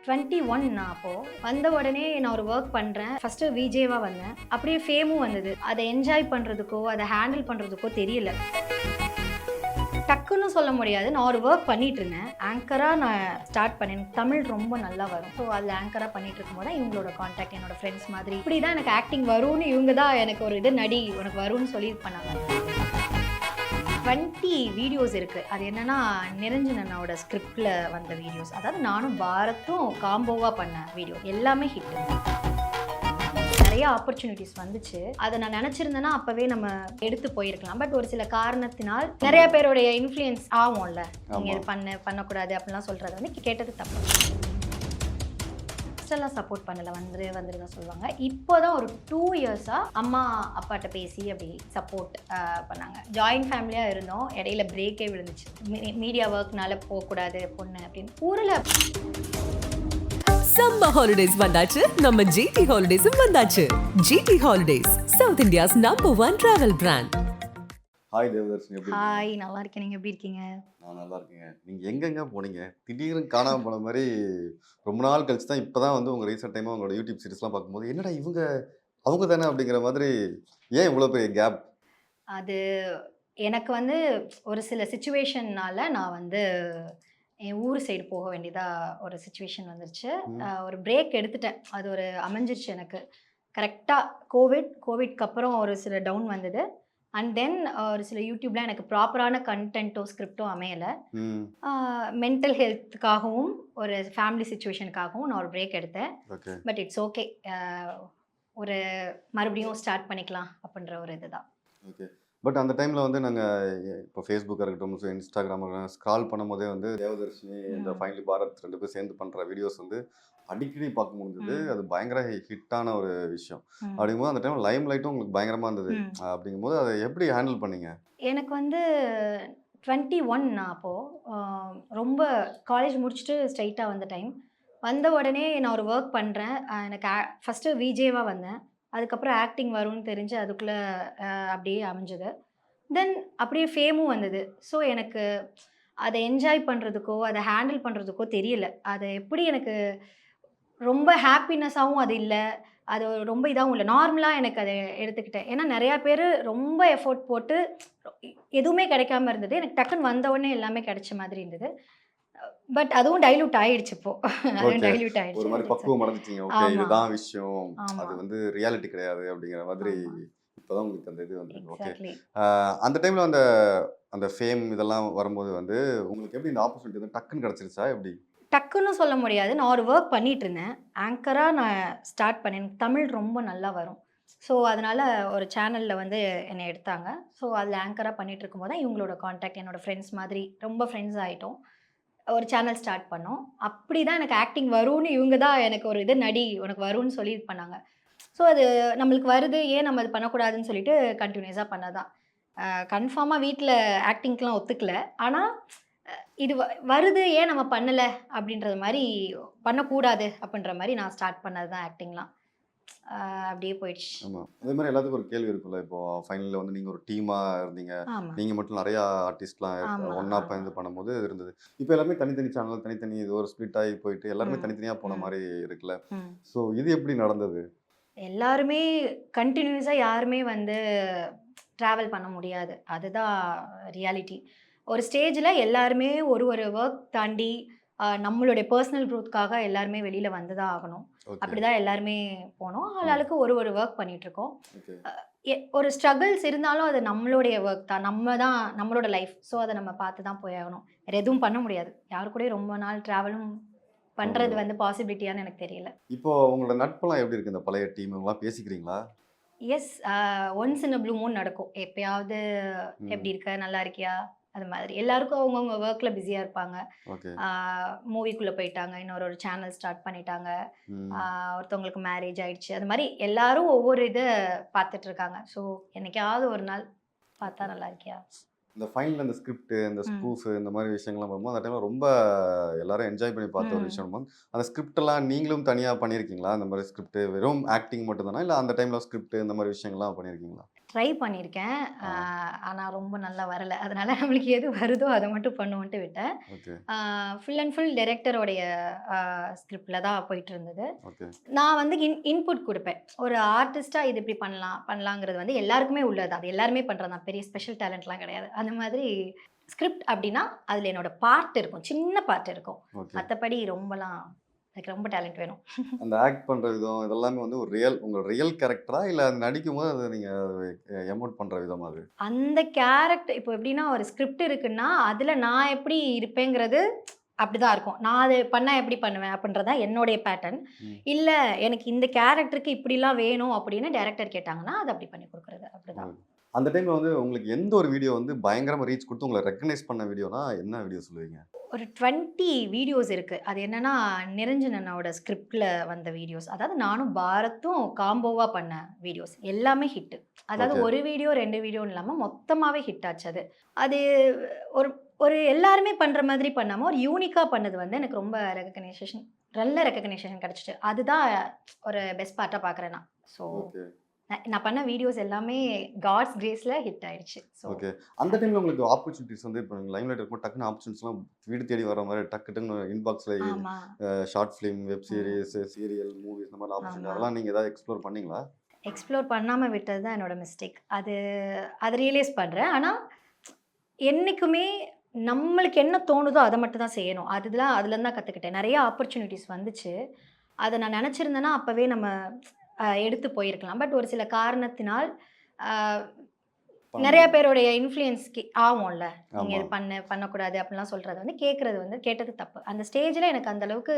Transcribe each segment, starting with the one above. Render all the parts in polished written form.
21 நான் அப்போ வந்த உடனே நான் ஒரு ஒர்க் பண்றேன். ஃபர்ஸ்ட் விஜேவா வந்தேன். அப்படியே ஃபேமும் வந்தது. அதை என்ஜாய் பண்றதுக்கோ அதை ஹேண்டில் பண்றதுக்கோ தெரியல. டக்குன்னு சொல்ல முடியாது. நான் ஒரு ஒர்க் பண்ணிட்டு இருந்தேன். ஆங்கரா நான் ஸ்டார்ட் பண்ணேன். தமிழ் ரொம்ப நல்லா வரும். ஸோ அதில் ஆங்கரா பண்ணிட்டு இருக்கும்போது தான் இவங்களோட காண்டாக்ட், என்னோட ஃப்ரெண்ட்ஸ் மாதிரி இப்படி தான் எனக்கு ஆக்டிங் வரும்னு இவங்க தான் எனக்கு ஒரு இது நடி உனக்கு வரும்னு சொல்லி பண்ணாங்க. 20 வீடியோஸ் இருக்கு. அது என்னன்னா நிரஞ்சனனோட ஸ்கிரிப்ட்ல வந்த வீடியோஸ். அதாவது நானும் பாரத்தும் காம்போவா பண்ண வீடியோ எல்லாமே ஹிட். நிறைய ஆப்பர்ச்சுனிட்டிஸ் வந்துச்சு. அதை நான் நினைச்சிருந்தேன்னா அப்பவே நம்ம எடுத்து போயிருக்கலாம். பட் ஒரு சில காரணத்தினால் நிறைய பேருடைய இன்ஃப்ளூயன்ஸ் ஆகும்ல, நீங்க இது பண்ணக்கூடாது அப்படிலாம் சொல்றது வந்து கேட்டது தப்பு. எல்லாம் சப்போர்ட் பண்ணல, வந்துருதான் சொல்லுவாங்க. இப்போதான் ஒரு 2 இயர்ஸா அம்மா அப்பாட்ட பேசி அப்படி சப்போர்ட் பண்ணாங்க. ஜாயின்ட் ஃபேமிலியா இருந்தோம். இடையில பிரேக்கே விழுந்துச்சு. மீடியா ஒர்க்னால போகக்கூடாது பொண்ணு அப்படின்னு ஊரில். சம்மர் ஹாலிடேஸ் வந்தாச்சு, நம்ம ஜிடி ஹாலிடேஸும் வந்தாச்சு. GT Holidays, south India's #1 travel brand. Hi Devadharshini, எப்படி இருக்கீங்க? ஹாய், நல்லா இருக்கேன். நீங்க எப்படி இருக்கீங்க? நான் நல்லா இருக்கேங்க. நீங்கள் எங்கெங்க போனீங்க? திடீர்னு காணாமல் போன மாதிரி ரொம்ப நாள் கழிச்சு தான் இப்போ தான் வந்து உங்கள் ரீசெண்ட் டைமாக உங்களோட யூடியூப் சீரிஸ்லாம் பார்க்கும்போது என்னடா இவங்க அவங்க தானே அப்படிங்கிற மாதிரி. ஏன் இவ்வளோ பெரிய கேப்? அது எனக்கு வந்து ஒரு சில சிச்சுவேஷன்னால நான் வந்து என் ஊர் சைடு போக வேண்டியதா ஒரு சிச்சுவேஷன் வந்துருச்சு. ஒரு பிரேக் எடுத்துட்டேன். அது ஒரு அமைஞ்சிருச்சு எனக்கு கரெக்டாக. கோவிட்க்கு அப்புறம் ஒரு சில டவுன் வந்தது. அண்ட் தென் ஒரு சில யூடியூப்ல எனக்கு ப்ராப்பரான கண்டென்ட்டோ ஸ்கிரிப்டோ அமையலை. மென்டல் ஹெல்த்துக்காகவும் ஒரு ஃபேமிலி சுச்சுவேஷனுக்காகவும் நான் ஒரு பிரேக் எடுத்தேன். But it's okay. ஒரு மறுபடியும் ஸ்டார்ட் பண்ணிக்கலாம் அப்படின்ற ஒரு இதுதான். ஓகே. பட் அந்த டைமில் வந்து நாங்கள் இப்போ ஃபேஸ்புக்காக இருக்கட்டும், ஸோ இன்ஸ்டாகிராம் ஸ்க்ரால் பண்ணும் போதே வந்து தேவதர்ஷினி இந்த ஃபைனலி பாரத் 2 பேர் சேர்ந்து பண்ணுற வீடியோஸ் வந்து அடிக்கடி பார்க்க முடிஞ்சது. அது பயங்கர ஹிட்டான ஒரு விஷயம். அப்படிங்கும்போது அந்த டைம் லைம் லைட்டும் உங்களுக்கு பயங்கரமாக இருந்தது. அப்படிங்கும்போது அதை எப்படி ஹேண்டில் பண்ணீங்க? எனக்கு வந்து 21 நான் அப்போது ரொம்ப காலேஜ் முடிச்சுட்டு ஸ்ட்ரைட்டாக வந்த டைம். வந்த உடனே நான் ஒரு ஒர்க் பண்ணுறேன். எனக்கு ஃபஸ்ட்டு விஜேவாக வந்தேன். அதுக்கப்புறம் ஆக்டிங் வரும்னு தெரிஞ்சு அதுக்குள்ளே அப்படியே அமைஞ்சது. தென் அப்படியே ஃபேமும் வந்தது. ஸோ எனக்கு அதை என்ஜாய் பண்ணுறதுக்கோ அதை ஹேண்டில் பண்ணுறதுக்கோ தெரியல. அதை எப்படி எனக்கு ரொம்ப ஹாப்பினஸ்ஸாகவும் அது இல்லை, அது ரொம்ப இதாகவும் இல்லை. நார்மலாக எனக்கு அதை எடுத்துக்கிட்டேன். ஏன்னா நிறையா பேர் ரொம்ப எஃபோர்ட் போட்டு எதுவுமே கிடைக்காம இருந்தது. எனக்கு டக்குன்னு வந்தவுடனே எல்லாமே கிடைச்ச மாதிரி இருந்தது. பட் அதுவும் டைலூட் ஆயிடுச்சு இப்போ. அதுவும் டைலூட் ஆயிடுச்சு. ஒரு மாதிரி பக்குவம் அடைஞ்சிட்டீங்க. ஓகே, இதுதான் விஷயம், அது வந்து ரியாலிட்டி கிடையாது அப்படிங்கிற மாதிரி இப்போதான் உங்களுக்கு அந்த இது வந்து. ஓகே. அந்த டைமில் அந்த ஃபேம் இதெல்லாம் வரும்போது வந்து உங்களுக்கு எப்படி இந்த ஆப்பர்ச்சுனிட்டி வந்து டக்குன்னு கிடச்சிருச்சா எப்படி? டக்குன்னு சொல்ல முடியாது. நான் ஒரு ஒர்க் பண்ணிட்டு இருந்தேன். ஆங்கரா நான் ஸ்டார்ட் பண்ணேன். தமிழ் ரொம்ப நல்லா வரும். ஸோ அதனால் ஒரு சேனலில் வந்து என்னை எடுத்தாங்க. ஸோ அதில் ஆங்கரா பண்ணிட்டு இருக்கும்போது தான் இவங்களோட காண்டாக்ட், என்னோட ஃப்ரெண்ட்ஸ் மாதிரி ரொம்ப ஃப்ரெண்ட்ஸ் ஆகிட்டோம். ஒரு சேனல் ஸ்டார்ட் பண்ணோம். அப்படி தான் எனக்கு ஆக்டிங் வரும்னு இவங்க தான் எனக்கு ஒரு இது நடி உனக்கு வரும்னு சொல்லி இது பண்ணாங்க. ஸோ அது நம்மளுக்கு வருது, ஏன் நம்ம அது பண்ணக்கூடாதுன்னு சொல்லிட்டு கண்டினியூஸாக பண்ணதான். கன்ஃபார்மாக வீட்டில் ஆக்டிங்க்கெலாம் ஒத்துக்கல. ஆனால் இது வருது, ஏன் நம்ம பண்ணலை அப்படின்றது மாதிரி, பண்ணக்கூடாது அப்படின்ற மாதிரி நான் ஸ்டார்ட் பண்ணது தான் ஆக்டிங்லாம். அப்படியே போயிடுச்சு. ஆமாம், அதே மாதிரி எல்லாத்துக்கும் ஒரு கேள்வி இருக்குல்ல. இப்போ ஃபைனலில் வந்து நீங்கள் ஒரு டீமாக இருந்தீங்க, நீங்கள் மட்டும் நிறையா ஆர்டிஸ்ட்லாம் ஒன்றா பயந்து பண்ணும்போது இருந்தது. இப்போ எல்லாமே தனித்தனி சேனல், தனித்தனி இது ஒரு ஸ்ப்ளிட் ஆகி போயிட்டு எல்லாருமே தனித்தனியாக போன மாதிரி இருக்குல்ல. ஸோ இது எப்படி நடந்தது? எல்லாருமே கண்டினியூஸாக யாருமே வந்து ட்ராவல் பண்ண முடியாது. அதுதான் ரியாலிட்டி. ஒரு ஸ்டேஜில் எல்லாருமே ஒரு ஒர்க் தாண்டி நம்மளுடைய பர்சனல் க்ரோத்துக்காக எல்லாருமே வெளியில் வந்து தான் ஆகணும். அப்படி தான் எல்லாருமே போனோம். ஆளாளுக்கு ஒரு ஒர்க் பண்ணிகிட்ருக்கோம். ஒரு ஸ்ட்ரகிள்ஸ் இருந்தாலும் அது நம்மளுடைய ஒர்க் தான், நம்மளோட லைஃப். ஸோ அதை நம்ம பார்த்து தான் போய் ஆகணும். வேறு எதுவும் பண்ண முடியாது. யாரு கூட ரொம்ப நாள் ட்ராவலும் பண்ணுறது வந்து பாசிபிலிட்டியான்னு எனக்கு தெரியல. இப்போ உங்களோட நட்பெல்லாம் எப்படி இருக்குது? இந்த பழைய டீம் எல்லாம் பேசிக்கிறீங்களா? Yes, once in a blue moon நடக்கும். எப்பயாவது எப்படி இருக்க, நல்லா இருக்கியா, அது மாதிரி. எல்லாருக்கும் அவங்கவுங்க ஒர்க்கில் பிஸியாக இருப்பாங்க. மூவிக்குள்ளே போயிட்டாங்க, ஒரு சேனல் ஸ்டார்ட் பண்ணிட்டாங்க, ஒருத்தவங்களுக்கு மேரேஜ் ஆயிடுச்சு. அது மாதிரி எல்லாரும் ஒவ்வொரு இதை பார்த்துட்டு இருக்காங்க. ஸோ என்னைக்காவது ஒரு நாள் பார்த்தா நல்லா இருக்கியா. இந்த ஃபைனல் அந்த ஸ்கிரிப்ட், இந்த ஸ்பூஃப், இந்த மாதிரி விஷயங்கள்லாம் வரும்போது அந்த டைமில் ரொம்ப எல்லாரும் என்ஜாய் பண்ணி பார்த்த ஒரு விஷயம். அந்த ஸ்கிரிப்டெல்லாம் நீங்களும் தனியாக பண்ணியிருக்கீங்களா? அந்த மாதிரி ஸ்கிரிப்ட் வெறும் ஆக்டிங் மட்டும் தானா, இல்லை அந்த டைமில் ஸ்கிரிப்ட் இந்த மாதிரி விஷயங்கள்லாம் பண்ணியிருக்கீங்களா? ட்ரை பண்ணியிருக்கேன். ஆனா ரொம்ப நல்லா வரல. அதனால நம்மளுக்கு எது வருதோ அத மட்டும் பண்ணுவோன்ட்டு விட்டேன். ஓகே. ஃபுல் அண்ட் ஃபுல் டைரக்டரோடைய ஸ்கிரிப்ட்ல தான் போயிட்டு இருந்தது. ஓகே. நான் வந்து இன்புட் குடுப்பேன். ஒரு ஆர்டிஸ்ட்டா இது இப்படி பண்ணலாங்கிறது வந்து எல்லாருக்குமே உள்ளது. அது எல்லாருமே பண்றது தான். பெரிய ஸ்பெஷல் டேலண்ட்லாம் கிடையாது. அந்த மாதிரி ஸ்கிரிப்ட் அப்படின்னா, அதுல என்னோட பார்ட் இருக்கும். சின்ன பார்ட் இருக்கும். ஓகே. மத்தபடி ரொம்பலாம் எனக்கு ரொம்ப டேலண்ட் வேணும். அந்த ஆக்ட் பண்ற விதம் இதெல்லாமே வந்து ஒரு உங்க ரியல் கேரக்டரா? இல்ல அது நடிக்கும்போது அத நீங்க எமோட் பண்ற விதமா அது? அந்த கேரக்டர் இப்போ எப்படின்னா, ஒரு ஸ்கிரிப்ட் இருக்குன்னா, அதுல நான் எப்படி இருப்பேங்கிறது அப்படிதான் இருக்கும். நான் அது பண்ணா எப்படி பண்ணுவேன் அப்படின்றது தான் என்னுடைய பேட்டர்ன். ம். இல்ல எனக்கு இந்த கேரக்டருக்கு இப்படிலாம் வேணும் அப்படின்னு டைரக்டர் கேட்டாங்கன்னா, அத அப்படி பண்ணி குடுக்குறது. அப்படிதான். ஓகே. அந்த டைம்ல வந்து உங்களுக்கு எந்த ஒரு வீடியோ வந்து பயங்கரமா ரீச் குடுத்து உங்கள ரெகக்னைஸ் பண்ண வீடியோனா, என்ன வீடியோ சொல்லுவீங்க? ஒரு 20 வீடியோஸ் இருக்கு. அது என்னன்னா, நிரஞ்சன் அண்ணாவோட ஸ்கிரிப்ட்ல வந்த வீடியோஸ். அதாவது நானும் பாரத்தும் காம்போவா பண்ண வீடியோஸ். எல்லாமே ஹிட். அதாவது ஓகே. ஒரு வீடியோ, 2 வீடியோன்னு இல்லாம மொத்தமாவே ஹிட் ஆச்சு அது. அது ஒரு ஒரு எல்லாருமே பண்ற மாதிரி பண்ணாம, ஒரு யூனிக்கா பண்ணது வந்து எனக்கு ரொம்ப நல்ல ரெகக்னிஷன் கிடைச்சுச்சு. அதுதான் ஒரு பெஸ்ட் பார்ட்டா பார்க்குறேன் நான். So okay. நான் பண்ண வீடியோஸ் எல்லாமே காட்ஸ் கிரேஸ்ல ஹிட் ஆயிடுச்சு. So okay. அந்த டைம்ல உங்களுக்கு ஆப்பர்ச்சுனிட்டீஸ் வந்து இப்ப நீங்க லைம்லைட் இருக்கும்போது டக்குனு ஆப்பர்ச்சுனிட்டிஸ்லாம் வீடு தேடி வர மாரி டக்கு டக்குன்னு இன்பாக்ஸ்ல ஆமா, ஷார்ட் ஃபிலிம், வெப் ம், சீரிஸ், சீரியல், மூவிஸ் இந்த மாரி ஆப்பர்ச்சுனிட்டி ஆமா. அதெல்லாம் நீங்க ஏதாவது எக்ஸ்ப்ளோர் பண்ணீங்களா? எக்ஸ்ப்ளோர் பண்ணாம விட்டது தான் என்னோட மிஸ்டேக். அத ரியலைஸ் பண்றேன். ஆனா, என்னைக்குமே நம்மளுக்கு என்ன தோணுதோ அத மட்டும் தான் செய்யணும். அதுலருந்து தான் கத்துக்கிட்டேன். நெறைய ஆப்பர்ச்சுனிட்டீஸ் வந்துச்சு. அத நான் நெனச்சிருந்தேன்னா, அப்பவே நம்ம எடுத்து போயிருக்கலாம். பட் ஒரு சில காரணத்தினால், அ பண்ண நெறைய முடியல. பேருடைய இன்ஃப்ளூயன்ஸ் ஆவும்ல. நீங்க ஆமா. இது பண்ணு, பண்ணக்கூடாது அப்டிலாம் சொல்றது வந்து கேட்டது தப்பு. அந்த ஸ்டேஜ்ல எனக்கு அந்த அளவுக்கு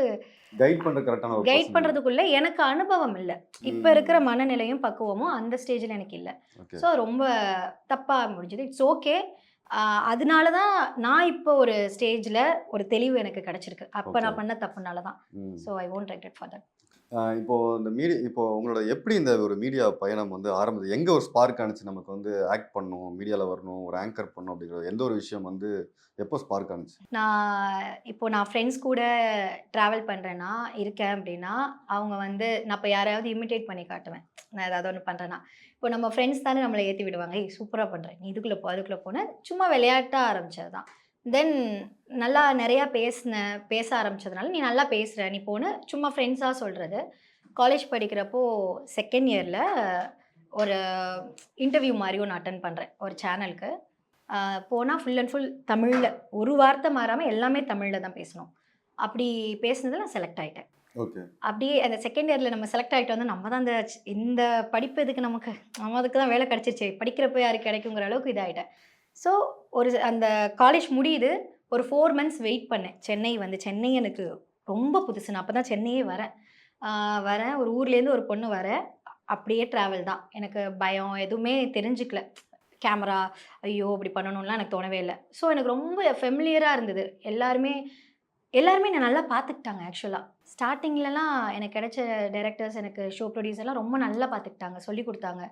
கைட் பண்ற கரெக்ட்டான ஒரு கைட் பெர்சன் இல்ல. பண்றதுக்குள்ள எனக்கு அனுபவம் இல்ல. இப்ப இருக்கிற ம். மனநிலையும், பக்குவமும் அந்த ஸ்டேஜ்ல எனக்கு இல்ல. ஓகே. ஸோ ரொம்ப தப்பா முடிஞ்சது. It's okay. அ அதனால தான் நான் இப்போ ஒரு ஸ்டேஜ்ல ஒரு தெளிவு எனக்கு கிடைச்சிருக்கு. அப்ப ஓகே. நான் பண்ண தப்புனால தான். ம். So I won't regret for that. இப்போ இந்த இப்போ உங்களோட எப்படி இந்த ஒரு மீடியா பயணம் வந்து ஆரம்பிச்சது? எங்க ஒரு ஸ்பார்க் ஆனுச்சு நமக்கு வந்து ஆக்ட் பண்ணணும், மீடியால வரணும், ஒரு ஆங்கர் பண்ணணும் அப்படிங்கிற எந்த ஒரு விஷயம் வந்து எப்போ ஸ்பார்க் ஆனுச்சு? நான் ஃப்ரெண்ட்ஸ் கூட ட்ராவல் பண்றேன்னா, இருக்கேன் அப்டின்னா, அவங்க வந்து நான் இப்ப யாரையாவது இமிட்டேட் பண்ணி காட்டுவேன். நான் ஏதாவது ஒண்ணு பண்றேன்னா. இப்போ நம்ம ஃப்ரெண்ட்ஸ் தானே நம்மள ஏத்தி விடுவாங்க. "ஏய் சூப்பரா பண்ற. நீ இதுக்குள்ள போ, அதுக்குள்ள போன்னு" சும்மா விளையாட்டா ஆரம்பிச்சது தான். தென் நல்லா நெறையா பேச ஆரம்பிச்சதுனால, "நீ நல்லா பேசுற, நீ போன்னு" சும்மா ஃப்ரெண்ட்ஸா சொல்றது. காலேஜ் படிக்கிறப்போ 2ண்ட் இயர்ல ஒரு இன்டர்வியூ மாரி ஒண்ணு அட்டெண்ட் பண்றேன். ஒரு சேனலுக்கு. போனா ஃபுல் அண்ட் ஃபுல் தமிழ்ல. ஒரு வார்த்தை மாறாம எல்லாமே தமிழ்ல தான் பேசணும். அப்படி பேசினதுல நான் செலக்ட் ஆயிட்டேன். ஓகே. அப்படியே அந்த 2ண்ட் இயர்ல நம்ம செலக்ட் ஆயிட்டு வந்து நம்ம தான் இந்த படிப்பு எதுக்கு நமக்கு? நம்ம அதுக்கு தான் வேலை கிடைச்சிருச்சே. படிக்கிறப்ப யாருக்கு கிடைக்குங்கிற அளவுக்கு இதாயிட்டேன். ஸோ அந்த காலேஜ் முடியுது. ஒரு 4 மந்த்ஸ் வெயிட் பண்ணேன். சென்னை எனக்கு ரொம்ப புதுசு. நான் அப்ப தான் சென்னையே வரேன். ஆ வரேன். ஒரு ஊர்லேருந்து ஒரு பொண்ணு வரேன். அப்படியே ட்ராவல் தான். எனக்கு பயம் எதுவுமே தெரிஞ்சுக்கல. கேமரா, ஐயோ! இப்படி பண்ணணும்லாம் எனக்கு தோணவே இல்ல. ஸோ எனக்கு ரொம்ப ஃபெமிலியரா இருந்தது. எல்லாருமே எல்லாருமே என்ன நல்லா பார்த்துக்கிட்டாங்க ஆக்சுவலா. ஸ்டார்ட்டிங்லலாம் எனக்கு கிடைச்ச டைரக்டர்ஸ், எனக்கு ஷோ ப்ரொடியூசர்லாம் ரொம்ப நல்லா பார்த்துக்கிட்டாங்க. சொல்லிக் குடுத்தாங்க.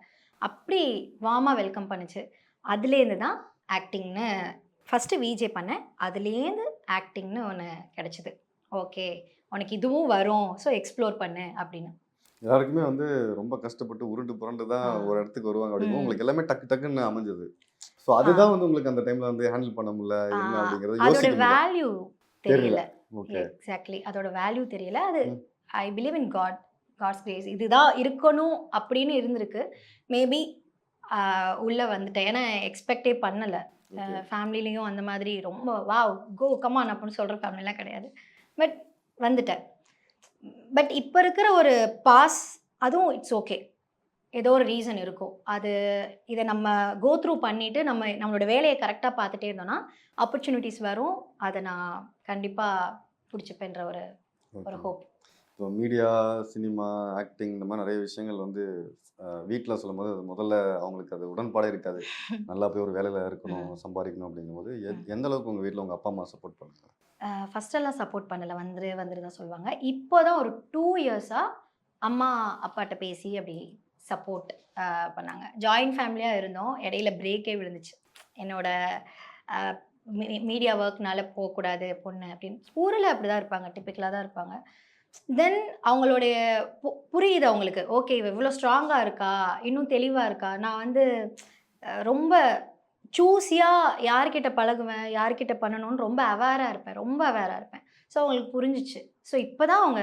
அப்படி வார்மா வெல்கம் பண்ணுச்சு. அதுலேருந்து தான் ஆக்டிங்ன்னு ஃபர்ஸ்ட்டு விஜே பண்ணேன். அதுலேருந்து ஆக்டிங்ன்னு ஒண்ணு கிடைச்சது. ஓகே. உனக்கு இதுவும் வரும். ஸோ எக்ஸ்ப்ளோர் பண்ணு அப்படின்னு. எல்லாருக்குமே வந்து ரொம்ப கஷ்டப்பட்டு உருண்டு புரண்டு தான் ஆ. ஒரு இடத்துக்கு வருவாங்க அப்படிங்கும்போது, ம். உங்களுக்கு எல்லாமே டக்கு டக்குன்னு அமைஞ்சது. ஸோ ஆ. அதுதான் வந்து உங்களுக்கு அந்த டைம்ல வந்து ஹேண்டில் பண்ண முடியல. ஆ என்ன அப்படிங்கிறத அதோட யோசிக்க முடியல. வேல்யூ தெரியல. தெரியல. ஓகே. எக்ஸாக்ட்லி. அதோட வேல்யூ தெரியல. அது ம். I believe in God's grace. இதுதான் இருக்கணும் அப்படின்னு இருந்திருக்கு. மேபி உள்ள வந்துட்டேன். ஏன்னா எக்ஸ்பெக்ட்டே பண்ணல. ஓகே. ஃபேமிலிலயும் அந்த மாதிரி ரொம்ப வாவ்! கோ கம் ஆன் அப்படின்னு சொல்ற ஃபேமிலிலாம் கிடையாது. பட் வந்துட்டேன். பட் இப்ப இருக்கிற ஒரு பாஸ் அதுவும் இட்ஸ் ஓகே. ஏதோ ஒரு ரீசன் இருக்கும். இத நம்ம கோ த்ரூ பண்ணிட்டு நம்மளோட வேலைய கரெக்ட்டா பார்த்துட்டே இருந்தோம்னா, ஆப்பர்ச்சுனிட்டீஸ் வரும். அத நான் கண்டிப்பா புடிச்சுப்பேன்ற ஒரு ஒரு ஓகே. ஹோப். இப்போ மீடியா, சினிமா, ஆக்டிங் இந்த மாதிரி நிறைய விஷயங்கள் வந்து வீட்ல சொல்லும்போது அது முதல்ல அவங்களுக்கு அது உடன்பாடே இருக்காது. நல்லா போய் ஒரு வேலையில இருக்கணும், ம். சம்பாதிக்கணும் அப்படிங்கும்போது, ம். எந்த அளவுக்கு உங்க வீட்ல உங்க அப்பா, அம்மா சப்போர்ட் பண்ணாங்க? ஃபர்ஸ்ட்டெல்லாம் சப்போர்ட் பண்ணல. வந்துரு தான் சொல்லுவாங்க. இப்போ தான் ஒரு 2 இயர்ஸா அம்மா, அப்பாட்ட பேசி அப்படி சப்போர்ட் அ பண்ணாங்க. ஜாயிண்ட் ஃபேமிலியா இருந்தோம். இடையில பிரேக்கே விழுந்துச்சு. என்னோட அ மீடியா ஒர்க்னால போக்கூடாது பொண்ணு அப்படின்னு. ஊருல அப்படிதான் இருப்பாங்க. டிப்பிக்கலா தான் இருப்பாங்க. தென் அவங்களுடைய புரியுது அவங்களுக்கு. ஓகே இவ இவ்வளோ ஸ்ட்ராங்கா இருக்கா, இன்னும் தெளிவா இருக்கா. நான் வந்து ரொம்ப சூஸியா யார்கிட்ட பழகுவேன், யார்கிட்ட பண்ணணும்னு ரொம்ப அவேரா இருப்பேன். ரொம்ப அவேரா இருப்பேன். ஸோ அவங்களுக்கு புரிஞ்சுச்சு. ஸோ இப்ப தான் அவங்க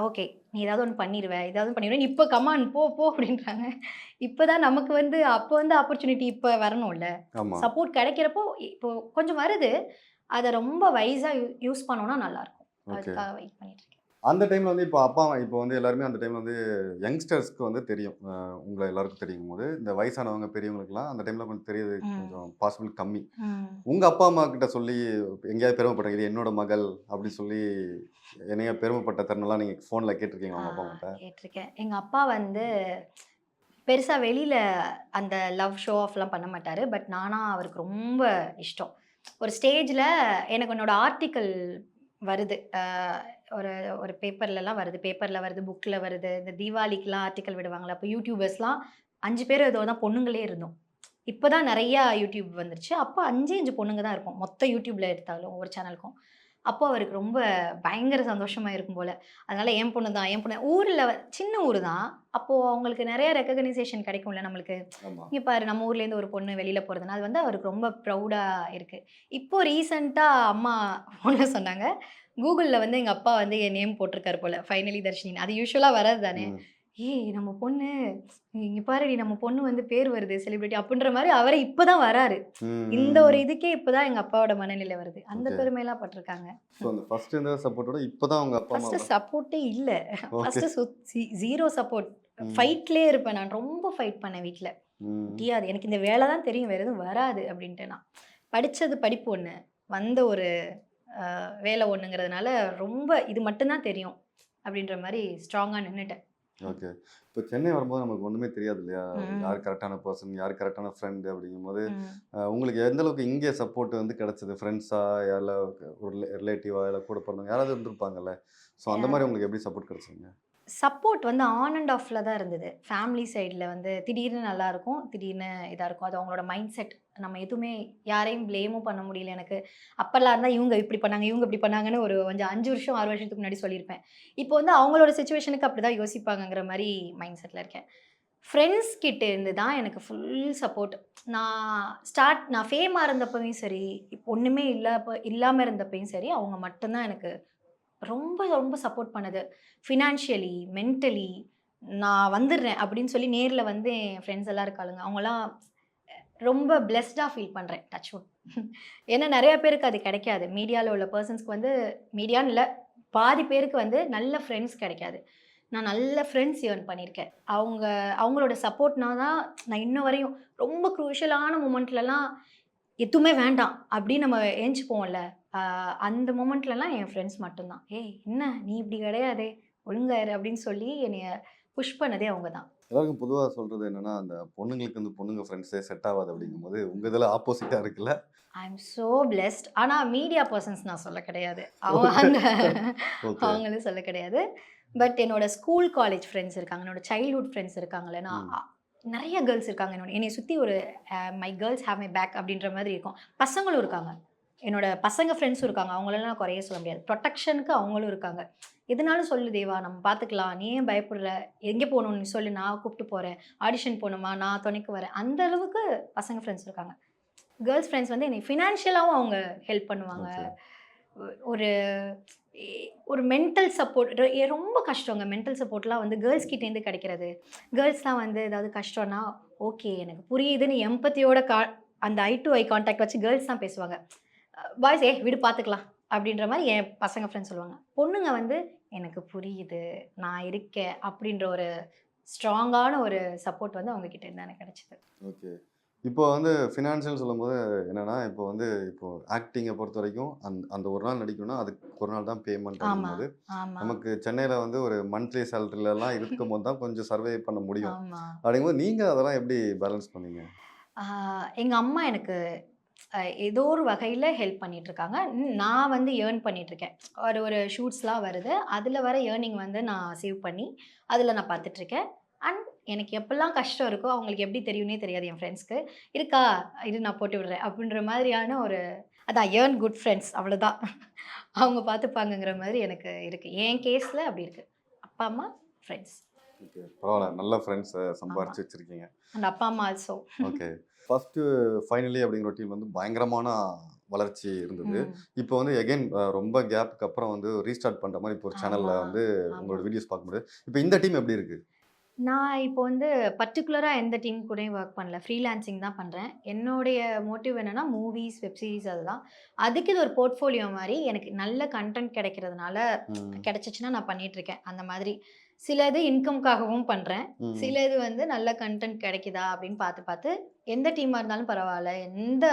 ஓகே நீ ஏதாவது ஒண்ணு பண்ணிருவ, ஏதாவது பண்ணிருவ. இப்ப கமான் போ போ அப்படின்றாங்க. இப்ப தான் நமக்கு வந்து அப்ப வந்து ஆப்பர்ச்சுனிட்டி இப்ப வரணும்ல. ஆமா. சப்போர்ட் கிடைக்கிறப்போ இப்போ கொஞ்சம் வருது. அத ரொம்ப வைஸா யூஸ் பண்ணோம்னா நல்லாருக்கும். ஓகே. அதுக்காக வெயிட் பண்ணிட்டு இருக்கேன். அந்த டைம்ல வந்து இப்போ அப்பா இப்போ வந்து எல்லாருமே அந்த டைம்ல வந்து யங்ஸ்டர்ஸ்க்கு வந்து தெரியும். உங்கள எல்லாருக்கும் தெரியும்போது, இந்த வயசானவங்க, பெரியவங்களுக்குலாம் அந்த டைம்ல கொஞ்சம் தெரியறது ம். கொஞ்சம் பாசிபிள் கம்மி. ம். உங்க அப்பா, அம்மா கிட்ட சொல்லி எங்கேயாவது பெருமைப்பட்டீங்க, "இது என்னோட மகள்" அப்படின்னு சொல்லி என்னைய பெருமைப்பட்ட தருணம்லாம் நீங்க ஃபோன்ல கேட்டுருக்கீங்களா ஆ உங்க அப்பா, அம்மாட்ட? கேட்டுருக்கேன். எங்க அப்பா வந்து பெருசா வெளியில அந்த லவ் ஷோ ஆஃப்லாம் பண்ண மாட்டாரு. பட் நானா அவருக்கு ரொம்ப இஷ்டம். ஒரு ஸ்டேஜ்ல எனக்கு என்னோட ஆர்டிக்கிள் வருது. ஒரு ஒரு பேப்பர்லலாம் வருது. பேப்பர்ல வருது, புக்ல வருது. இந்த தீபாவளிக்குலாம் ஆர்டிக்கிள் விடுவாங்கல்ல. அப்போ யூடியூபர்ஸ்லாம் 5 பேர் ஏதோ தான் பொண்ணுங்களே இருந்தோம். இப்ப தான் நெறையா யூடியூப் வந்துருச்சு. அப்ப 5 பொண்ணுங்க தான் இருப்போம். மொத்த யூடியூப்ல எடுத்தாலும் ஒவ்வொரு சேனலுக்கும். அப்போ அவருக்கு ரொம்ப பயங்கர சந்தோஷமா இருக்கும் போல. அதனால என் பொண்ணு தான், என் பொண்ணு ஊர்ல சின்ன ஊரு தான். அப்போ அவங்களுக்கு நெறைய ரெகக்னைசேஷன் கிடைக்கும்ல நம்மளுக்கு. ஆமா. இங்க பாரு நம்ம ஊர்லேருந்து ஒரு பொண்ணு வெளியில போறதுன்னா, அது வந்து அவருக்கு ரொம்ப ப்ரவுடா இருக்கு. இப்போ ரீசென்ட்டா அம்மா ஃபோன்ல சொன்னாங்க. கூகுள்ல வந்து எங்க அப்பா வந்து என் நேம் போட்டிருக்காரு போல. ஃபைனலி தர்ஷினின்னு. அது யூசுவலா வராது தானே. ம். ஏய் நம்ம பொண்ணு இங்க பாருடி நம்ம பொண்ணு வந்து பேர் வருது செலிபிரிட்டி அப்படின்ற மாரி அவரே இப்ப தான் வராரு. ம், இந்த ம், ஒரு ம். இதுக்கே இப்ப தான் எங்க அப்பாவோட மனநிலை வருது. அந்த ஓகே. பெருமைலாம் பட்டுருக்காங்க. ஸோ அந்த ஃபர்ஸ்ட் இருந்த சப்போர்ட்டோட இப்போ தான் உங்க அப்பா, ஃபர்ஸ்ட்டு அம்மாவ சப்போர்ட்டே இல்ல. ஓகே. First 0 support. ம். ஃபைட்லயே இருப்பேன் நான். ரொம்ப ஃபைட் பண்ணேன் வீட்ல. ம். முடியாது. எனக்கு இந்த வேல தான் தெரியும். வேற எதுவும் வராது அப்டின்ட்டு நான். படிச்சது படிப்பு ஒண்ணு. வந்த ஒரு வேலை ஒண்ணுங்கிறதுனால ரொம்ப இது மட்டும் தான் தெரியும். அப்டின்ற மாரி ஸ்ட்ராங்கா நின்னுட்டேன். ஓகே. இப்போ சென்னை வரும்போது நமக்கு ஒண்ணுமே தெரியாது இல்லையா? ம். யார் கரெக்ட்டான பெர்சன், யார் கரெக்ட்டான ஃப்ரெண்ட் அப்படிங்கும்போது, ம். உங்களுக்கு எந்த அளவுக்கு இங்கே சப்போர்ட் வந்து கிடைச்சது? ஃப்ரெண்ட்ஸா? யார்ல ஒரு ரிலேட்டிவா? இல்ல கூட பிறந்தவங்க யாராவது இருந்திருப்பாங்கல்ல. ஸோ அந்த மாரி உங்களுக்கு எப்படி சப்போர்ட் கிடைச்சதுங்க? சப்போர்ட் வந்து ஆன் அண்ட் ஆஃப்ல தான் இருந்தது. ஃபேமிலி சைட்ல வந்து திடீர்னு நல்லாருக்கும். திடீர்னு இதா இருக்கும். அது அவங்களோட மைண்ட் செட். நம்ம எதுவுமே யாரையும் ப்ளேமும் பண்ண முடியல எனக்கு. அப்பலாம் இருந்தா இவங்க இப்படி பண்ணாங்க, இவங்க இப்படி பண்ணாங்கன்னு ஒரு கொஞ்சம் 5 வருஷம், 6 வருஷத்துக்கு முன்னாடி சொல்லியிருப்பேன். இப்போ வந்து அவங்களோட சிச்சுவேஷனுக்கு அப்படிதான் யோசிப்பாங்கங்கிற மாரி மைண்ட் செட்ல இருக்கேன். ஃப்ரெண்ட்ஸ் கிட்ட இருந்து தான் எனக்கு ஃபுல் சப்போர்ட். நான் ஃபேமா இருந்தப்பயும் சரி, இப்போ ஒண்ணுமே இல்லாம இருந்தப்பயும் சரி, அவங்க மட்டும் தான் எனக்கு ரொம்ப, ரொம்ப சப்போர்ட் பண்ணது. ஃபினான்ஷியலி, மென்டலி நான் வந்துடுறேன் அப்படின்னு சொல்லி நேர்ல வந்து என் ஃப்ரெண்ட்ஸ் எல்லாம் இருக்காளுங்க. அவங்கலாம் ரொம்ப பிளெஸ்ட்டா ஃபீல் பண்றேன். Touch wood. ஏன்னா நெறைய பேருக்கு அது கிடைக்காது. மீடியால உள்ள பெர்சன்ஸ்க்கு வந்து மீடியான்னு இல்ல, பாதி பேருக்கு வந்து நல்ல ஃப்ரெண்ட்ஸ் கிடைக்காது. நான் நல்ல ஃப்ரெண்ட்ஸ் ஏர்ன் பண்ணியிருக்கேன். அவங்களோட சப்போர்ட்னா தான் நான் இன்ன வரையும் ரொம்ப க்ரூஷியலான மொமெண்ட்லலாம் எதுவுமே வேண்டாம் அப்படின்னு நம்ம ஏஞ்சி போவோம்ல. அ அந்த மொமெண்ட்லலாம் என் ஃப்ரெண்ட்ஸ் மட்டும் தான். "ஏய் என்ன நீ இப்படி கிடையாதே, ஒழுங்கா இரு" அப்படின்னு சொல்லி என்னைய புஷ் பண்ணதே அவங்க தான். எல்லாருக்கும் பொதுவா சொல்றது என்னன்னா, அந்த பொண்ணுங்களுக்கு வந்து பொண்ணுங்க ஃப்ரெண்ட்ஸே செட் ஆவாது அப்படிங்கும்போது, உங்க இதில ஆப்போசிட்டா இருக்குல்ல? ஐ அம் சோ பிளெஸ்ட். ஆனா மீடியா பெர்சன்ஸ் நான் சொல்ல கிடையாது. ஓகே. அவங்க ஓகே. அவங்களும் சொல்ல கிடையாது. பட் என்னோட ஸ்கூல், காலேஜ் ஃப்ரெண்ட்ஸ் இருக்காங்க. என்னோட சைல்ட்ஹுட் ஃப்ரெண்ட்ஸ் இருக்காங்கல்ல. நான் ம். நெறைய கேர்ல்ஸ் இருக்காங்க. என்னைய சுத்தி ஒரு my girls have my back அப்படின்ற மாதிரி இருக்கும். பசங்களும் இருக்காங்க. என்னோட பசங்க ஃப்ரெண்ட்ஸும் இருக்காங்க. அவங்களலாம் நான் குறையே சொல்ல முடியாது. புரொடெக்ஷனுக்கு அவங்களும் இருக்காங்க. எதுனாலும் சொல்லு தேவா நம்ம பார்த்துக்கலாம். நீ ஏன் பயப்படுற? எங்கே போணும் நீ சொல்லு நான் கூப்பிட்டு போறேன். ஆடிஷன் போணுமா? நான் துணைக்கு வரேன். அந்த அளவுக்கு பசங்க ஃப்ரெண்ட்ஸ் இருக்காங்க. கேர்ல்ஸ் ஃப்ரெண்ட்ஸ் வந்து என்னை ஃபினான்ஷியலாவும் அவங்க ஹெல்ப் பண்ணுவாங்க. ஓகே. ஒரு எ ஒரு மென்டல் சப்போர்ட் ரொம்ப கஷ்டங்க. மென்டல் சப்போர்ட்லாம் வந்து கேர்ல்ஸ் கிட்டேருந்து கிடைக்கிறது. கேர்ல்ஸ்லாம் வந்து ஏதாவது கஷ்டம்னா, ஓகே எனக்கு புரியுதுன்னு எம்பத்தியோட அந்த ஐ டூ ஐ கான்டாக்ட் வச்சு கேர்ல்ஸ் தான் பேசுவாங்க. பாய்ஸ் விடு பார்த்துக்கலாம் அப்படின்ற மாரி என் பசங்க ஃப்ரெண்ட்ஸ் சொல்லுவாங்க. பொண்ணுங்க வந்து எனக்கு புரியுது, நான் இருக்கேன் அப்படின்ற ஒரு ஸ்ட்ராங்கான ஒரு சப்போர்ட் வந்து அவங்க கிட்ட இருந்து எனக்கு கிடைச்சது. ஓகே. இப்போ வந்து ஃபினான்ஷியல் சொல்லும்போது என்னன்னா, இப்போ ஆக்டிங்க பொறுத்தவரைக்கும் அந்த ஒரு நாள் நடிக்கணும்னா, அதுக்கு ஒரு நாள் தான் பேமெண்ட் ஆமா, அப்படிங்கும்போது, ஆமா, நமக்கு சென்னையில வந்து ஒரு மந்த்லி சேலரிலலாம் இருக்கும்போது தான் கொஞ்சம் சர்வை பண்ண முடியும். ஆமா. அப்படிங்கும்போது நீங்க அதெல்லாம் எப்படி பேலன்ஸ் பண்ணீங்க? ஆ எங்க அம்மா எனக்கு ஏதோ ஒரு வகையில ஹெல்ப் பண்ணிட்டுருக்காங்க. நான் வந்து ஏர்ன் பண்ணிட்டுருக்கேன். ஒரு ஒரு ஷூட்ஸ்லாம் வருது. அதில வர ஏர்னிங் வந்து நான் சேவ் பண்ணி, அதில நான் பார்த்துட்டுருக்கேன். அண்ட் எனக்கு எப்பலாம் கஷ்டம் இருக்கோ, அவங்களுக்கு எப்படி தெரியும்னே தெரியாது என் ஃப்ரெண்ட்ஸ்க்கு. "இருக்கா, இரு நான் போட்டு விடுறேன்." அப்படின்ற மாதிரியான ஒரு அதான் ஏர்ன் குட் ஃப்ரெண்ட்ஸ் அவ்வளோதான். அவங்க பார்த்துப்பாங்கங்கிற மாதிரி எனக்கு இருக்குது. என் கேஸில் அப்படி இருக்குது. அப்பா அம்மா ஃப்ரெண்ட்ஸ். ஓகே, பரவாயில்ல, நல்ல ஃப்ரெண்ட்ஸை சம்பாரிச்சு வச்சிருக்கீங்க. அண்ட் அப்பா அம்மா ஆல்சோ. ஓகே, ஃபர்ஸ்ட்டு ஃபைனலி அப்படிங்கிற டீம் வந்து பயங்கரமான வளர்ச்சி இருந்தது. இப்போ வந்து எகைன் ரொம்ப கேப்புக்கு அப்புறம் வந்து ரீஸ்டார்ட் பண்ணுற மாதிரி இப்போ ஒரு சேனலில் ஆமா, வந்து ஆமா. உங்களோட வீடியோஸ் பார்க்க முடியுது. இப்போ இந்த டீம் எப்படி இருக்கு? நான் இப்போ வந்து பர்ட்டிகுலராக எந்த டீம் கூடயும் ஒர்க் பண்ணல. ஃப்ரீலான்சிங் தான் பண்ணுறேன். என்னுடைய மோட்டிவ் என்னன்னா மூவிஸ், வெப் சீரிஸ் அதுதான். அதுக்கு இது ஒரு போர்ட்ஃபோலியோ மாரி எனக்கு நல்ல கன்டென்ட் கிடைக்கிறதுனால கிடைச்சிச்சுன்னா நான் பண்ணிட்டுருக்கேன். அந்த மாதிரி சில இது இன்கம்காகவும் பண்ணுறேன். சில இது வந்து நல்ல கன்டென்ட் கிடைக்குதா அப்படின்னு பார்த்து பார்த்து எந்த டீமாக இருந்தாலும் பரவாயில்ல, எந்த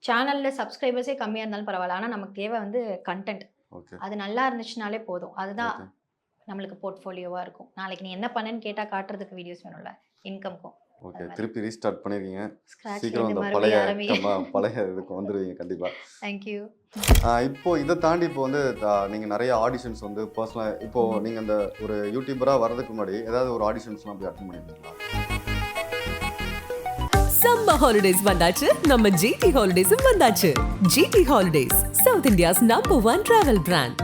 சேனலில் சப்ஸ்கிரைபர்ஸே கம்மியாக இருந்தாலும் பரவாயில்ல. ஆனால் நமக்கு தேவை வந்து கன்டென்ட். ஓகே, அது நல்லா இருந்துச்சுனாலே போதும். அதுதான் ஓகே, நம்மளுக்கு போர்ட்ஃபோலியோவா இருக்கும். நாளைக்கு நீ என்ன பண்ணேன்னு கேட்டா காட்டுறதுக்கு வீடியோஸ் வேணும்ல, இன்கம்க்கும். ஓகே. திருப்பி ரீஸ்டார்ட் பண்ணிருக்கீங்க. ஸ்க்ராட்ச்ல சீக்கிரம் இருந்து அந்த மறுபடியும் ஆரம்பிங்க. பழைய இதுக்கு வந்துடுவீங்க கண்டிப்பா. Thank you. இப்போ இதை தாண்டி இப்போ வந்து நீங்க நிறைய ஆடிஷன்ஸ் வந்து பர்சனலா இப்போ நீங்க அந்த ஒரு யூடியூபரா வர்றதுக்கு முன்னாடி ஏதாவது ஒரு ஆடிஷன்ஸ்லாம் போய் அட்டெண்ட் பண்ணிருக்கீங்களா? சம்மர் ஹாலிடேஸ் வந்தாச்சு, நம்ம ஜிடி ஹாலிடேஸும் வந்தாச்சு. GT Holidays, south India's number 1 travel brand.